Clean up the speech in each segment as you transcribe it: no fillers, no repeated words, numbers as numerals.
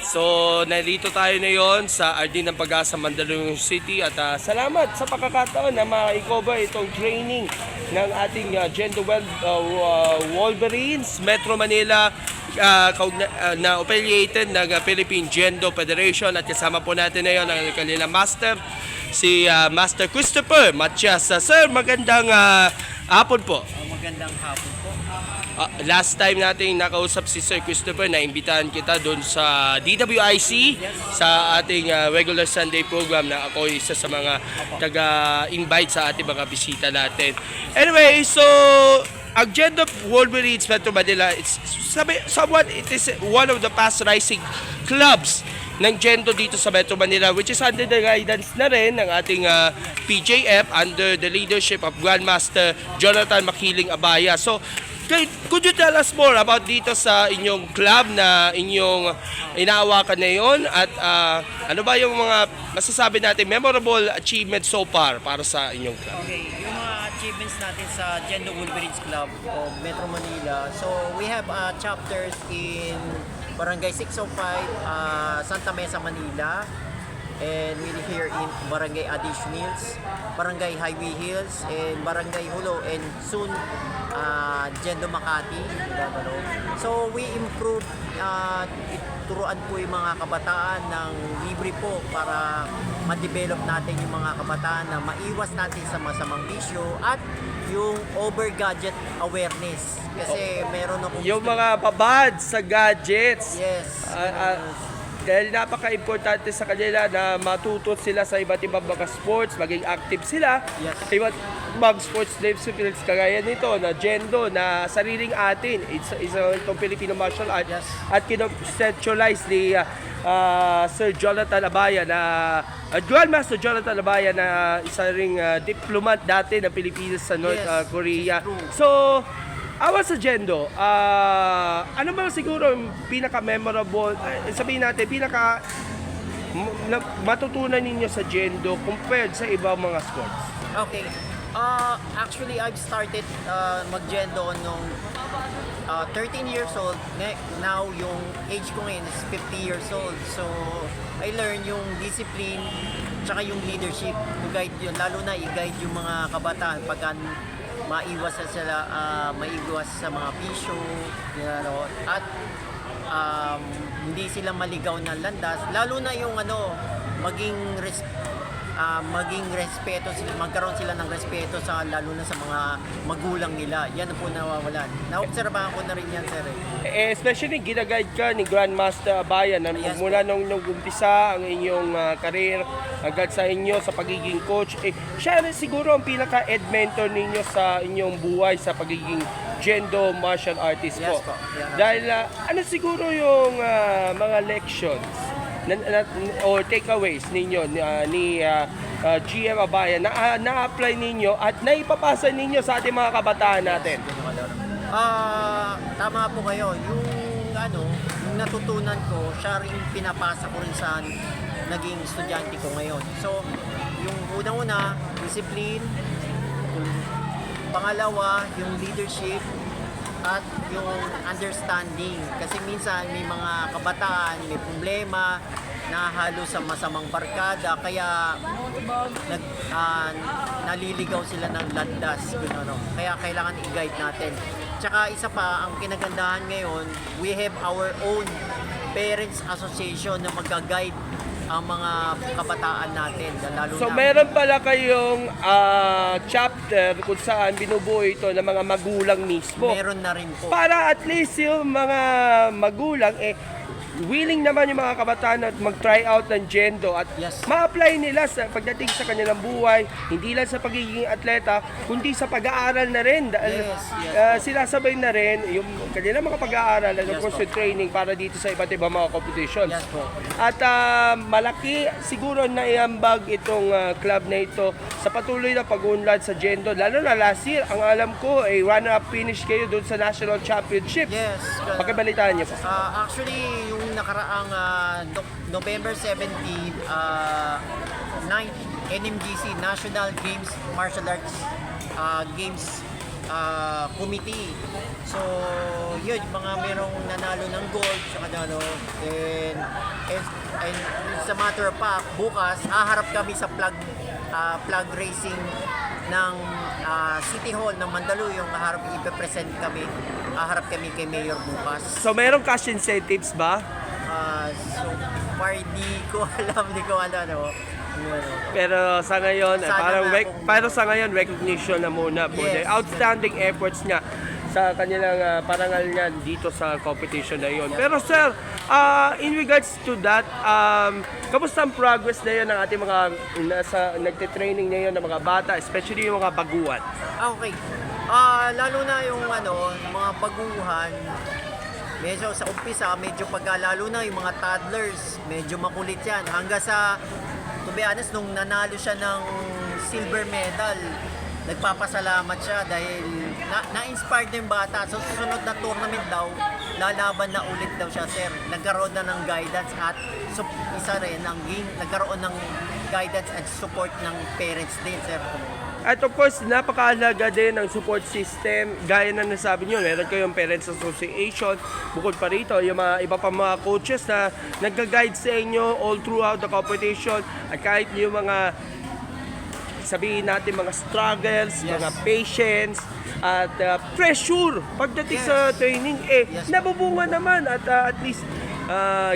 So, narito tayo ngayon sa RD ng Pag-asa, Mandaluyong City at salamat sa pagkakataon na ma-cover itong training ng ating Jendo Wolverines, Metro Manila na affiliated ng Philippine Jendo Federation at kasama po natin ngayon ang kanilang master, si Master Christopher Matias. Sir, magandang hapon po. Magandang hapon po. Last time natin nakausap si Sir Christopher, naimbitahan kita doon sa DWIC sa ating regular Sunday program na ako isa sa mga taga-invite sa ating mga bisita natin. Anyway, so ang Jendo Wolverines Metro Manila, it is one of the fast rising clubs ng Jendo dito sa Metro Manila, which is under the guidance na rin ng ating PJF under the leadership of Grandmaster Jonathan Makiling Abaya. So, could you tell us more about dito sa inyong club na inyong inaawakan na yun at ano ba yung mga masasabi natin memorable achievements so far para sa inyong club? Okay, yung mga achievements natin sa Jendo Wolverines Club of Metro Manila. So, we have chapters in Barangay 605, Santa Mesa, Manila. And we're here in Barangay Adish Mills, Barangay Highway Hills, and Barangay Hulo, and soon Jendo Makati. So we improve, turuan po yung mga kabataan ng libre po para ma-develop natin yung mga kabataan na maiwas natin sa masamang bisyo at yung over gadget awareness. Kasi meron akong Yung mga babad sa gadgets. Yes. Dahil napaka-importante sa kanila na matuto sila sa iba't ibang mga sports, maging active sila. Yes. Iba't ibang sports disciplines kagaya nito na Jendo na sariling atin. Itong Filipino martial art. Yes. At kino-centralize ni Sir Jonathan Abaya na Grandmaster Jonathan Abaya na isa ring diplomat dati ng Pilipinas sa North Korea. So, awas sa Jendo, ano ba siguro yung pinaka-memorable, sabihin natin, matutunan ninyo sa Jendo compared sa ibang mga sports? Okay. Actually, I've started mag-Jendo nung 13 years old. Now, yung age ko ngayon is 50 years old. So, I learned yung discipline tsaka yung leadership to guide yun. Lalo na i-guide yung mga kabataan pagka maiwas sa mga bisyo, at hindi sila maligaw ng landas, lalo na yung maging respeto sila, magkaroon sila ng respeto sa lalo na sa mga magulang nila. Yan po nawawalan. Naobserbahan ko na rin yan, sir. Especially ginaguide ka ni Grandmaster Abaya na mula nung umpisa ang inyong career hanggang sa inyo sa pagiging coach. Siya rin siguro ang pinaka-ed mentor ninyo sa inyong buhay sa pagiging Jendo martial artist po. Yes, po. Yeah, dahil ano siguro yung mga lections or takeaways ninyo ni GM Abaya na-apply ninyo at naipapasa ninyo sa ating mga kabataan natin? Tama po kayo. Yung natutunan ko, siya rin pinapasa ko rin sa naging estudyante ko ngayon. So, yung unang-una, discipline. Yung pangalawa, yung leadership at yung understanding. Kasi minsan may mga kabataan, may problema, nahalo sa masamang barkada, kaya naliligaw sila ng landas. Kaya kailangan i-guide natin. Tsaka isa pa, ang kinagandahan ngayon, we have our own Parents Association na mag-guide ang mga kabataan natin. Lalo So na, meron pala kayong chapter kung saan binubuo ito ng mga magulang mismo. meron na rin po. Para at least yung mga magulang willing naman yung mga kabataan at mag-try out ng Jendo at Yes. ma-apply nila sa pagdating sa kanilang buhay, hindi lang sa pagiging atleta, kundi sa pag-aaral na rin. Dahil sinasabay na rin yung kanilang mga pag-aaral at Yes, sa training para dito sa iba't ibang mga competitions. Yes po. At malaki siguro na iambag itong club na ito sa patuloy na pag-unlad sa Jendo. Lalo na last year, ang alam ko ay runner-up finish kayo doon sa National Championship. Yes. Pakibalitaan niyo po. Actually, yung nakaraang November 17, 9th NMGC National Games Martial Arts Games Committee. So, yun, mga merong nanalo ng gold, saka and And sa matter of fact, bukas, haharap kami sa flag racing ng City Hall ng Mandaluyong. Ipe-present kami. Haharap kami kay Mayor bukas. So, merong cash incentives ba? So far, di ko alam, no? Pero sa ngayon, Sana nga pero sa ngayon, recognition na muna po. Yes. The outstanding efforts niya sa kanilang parangal niya dito sa competition na yun. Pero sir, in regards to that, kamusta ang progress na yun ng ating mga nagtitraining na yun ng mga bata, especially yung mga baguhan? Okay. Lalo na yung mga baguhan, medyo sa umpisa, lalo na yung mga toddlers, medyo makulit yan. Hanggang sa, to be honest, nung nanalo siya ng silver medal, nagpapasalamat siya dahil na-inspired yung bata. So, susunod na tournament daw, lalaban na ulit daw siya, sir. Nagkaroon na ng guidance at isa rin, nagkaroon ng guidance at support ng parents din, sir. At of course, napakahalaga din ang support system. Gaya na nasabi nyo, meron kayong Parents Association. Bukod pa rito, yung mga iba pa mga coaches na nag-guide sa inyo all throughout the competition. At kahit yung mga, sabihin natin, mga struggles, Yes. mga patience, at pressure pagdating sa training, Yes. nabubunga naman. At at least,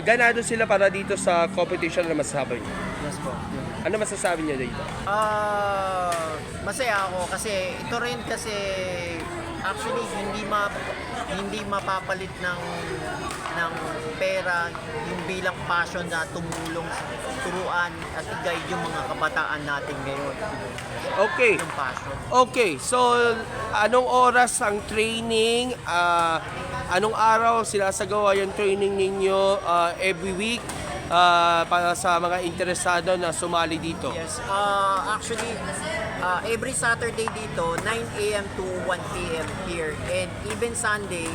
ganado sila para dito sa competition na masasabi nyo. Yes po. Ano masasabi nyo dito? Masaya ako kasi ito rin kasi actually hindi mapapalit ng pera yung bilang passion na tumulong, turuan at i-guide yung mga kabataan natin ngayon. Okay. Yung passion. Okay, so anong oras ang training? Anong araw sinasagawa yung training ninyo every week para sa mga interesado na sumali dito? Yes, actually, every Saturday dito, 9 a.m. to 1 p.m. here. And even Sunday,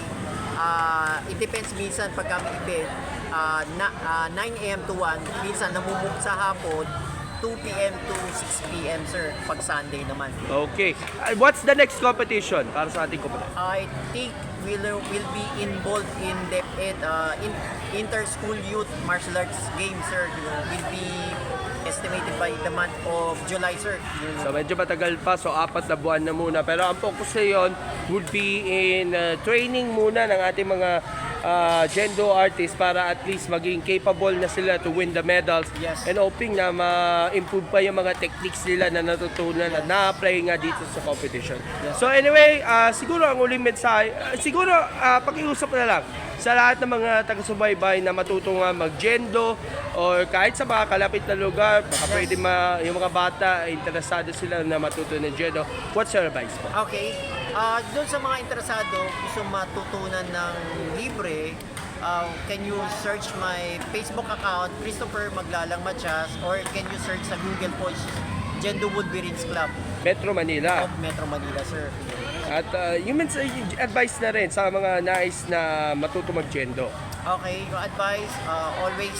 it depends minsan pag kami event, 9 a.m. to 1, minsan namumuk sa hapon, 2 p.m. to 6 p.m. sir, pag Sunday naman. Okay. What's the next competition para sa ating competition? I think will be involved in the inter-school youth martial arts games, sir. Will be estimated by the month of July, sir. So medyo matagal pa, so 4 na buwan na muna. Pero ang focus ngayon would be in training muna ng ating mga Jendo artists para at least maging capable na sila to win the medals. Yes. And hoping na ma-improve pa yung mga techniques nila na natutunan at na-apply nga dito sa competition. Yes. So anyway, siguro ang uling mensahe, siguro pakiusap na lang sa lahat ng mga taga-subaybay na matuto nga mag-Jendo or kahit sa mga kalapit na lugar, baka Yes. pwede yung mga bata, interesado sila na matuto ng Jendo. What's your advice po? Okay. Doon sa mga interesado, gusto matutunan ng libre, can you search my Facebook account, Christopher Maglalang Matias, or can you search sa Google po, Jendo Woodbury's Club Metro Manila. of Metro Manila, sir. At yung advice na rin sa mga nais na matuto mag-Jendo. Okay, yung advice, always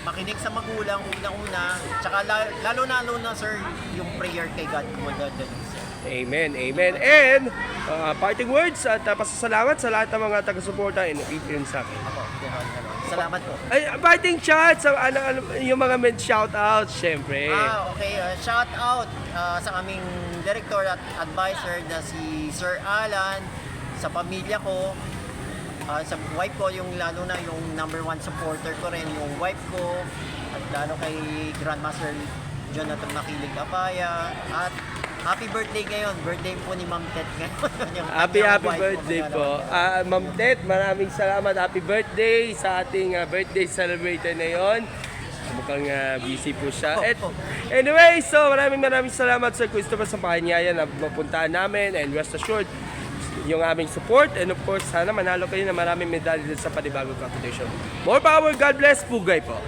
makinig sa magulang, unang-una, tsaka lalo na, sir, yung prayer kay God mo dadalhin, sir. Amen, amen. And parting words at pasasalamat sa lahat ng mga taga-suporta and nakikinig sa akin. Ako, salamat po. Ay, parting shots, yung mga shout-out, syempre. Okay. Shout out sa aming director at advisor na si Sir Alan, sa pamilya ko, sa wife ko, yung lalo na yung number 1 supporter ko rin, yung wife ko, at lalo kay Grandmaster Jonathan Makilig Apaya, at happy birthday ngayon. Birthday po ni Ma'am Tet ngayon. Yung Happy kanyang wife birthday ko. po. Ma'am Tet, maraming salamat. Happy birthday sa ating birthday celebrator na yon. Mukhang busy po siya. Anyway, so maraming salamat Sir Christopher sa pakanyaya na mapuntahan namin, and rest assured yung aming support, and of course sana manalo kayo na maraming medalya sa panibagong competition. More power, God bless, Pugay po.